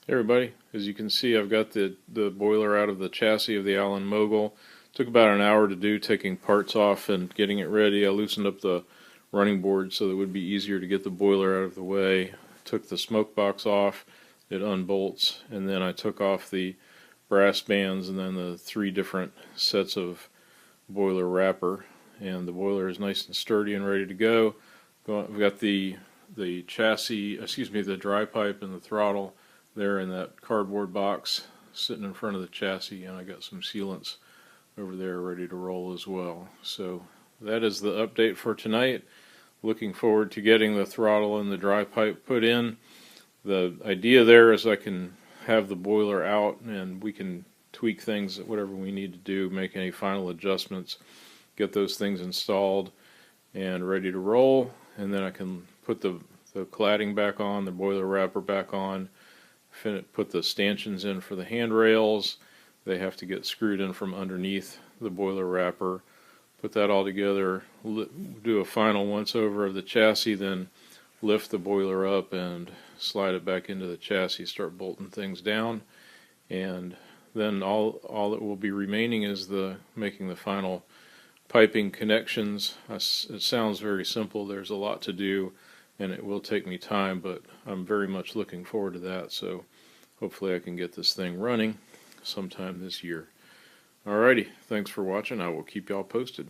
Hey everybody, as you can see I've got the boiler out of the chassis of the Allen Mogul. Took about an hour to do, taking parts off and getting it ready. I loosened up the running board so that it would be easier to get the boiler out of the way. Took the smoke box off, it unbolts, and then I took off the brass bands and then the three different sets of boiler wrapper, and the boiler is nice and sturdy and ready to go. We've got the chassis, the dry pipe and the throttle there in that cardboard box sitting in front of the chassis, and I got some sealants over there ready to roll as well. So that is the update for tonight. Looking forward to getting the throttle and the dry pipe put in. The idea there is I can have the boiler out and we can tweak things, whatever we need to do, make any final adjustments, get those things installed and ready to roll, and then I can put the cladding back on, the boiler wrapper back on, put the stanchions in for the handrails. They have to get screwed in from underneath the boiler wrapper. Put that all together, do a final once over of the chassis, then lift the boiler up and slide it back into the chassis, start bolting things down, and then all that will be remaining is making the final piping connections. It sounds very simple. There's a lot to do and it will take me time, but I'm very much looking forward to that, so hopefully I can get this thing running sometime this year. Alrighty, thanks for watching. I will keep y'all posted.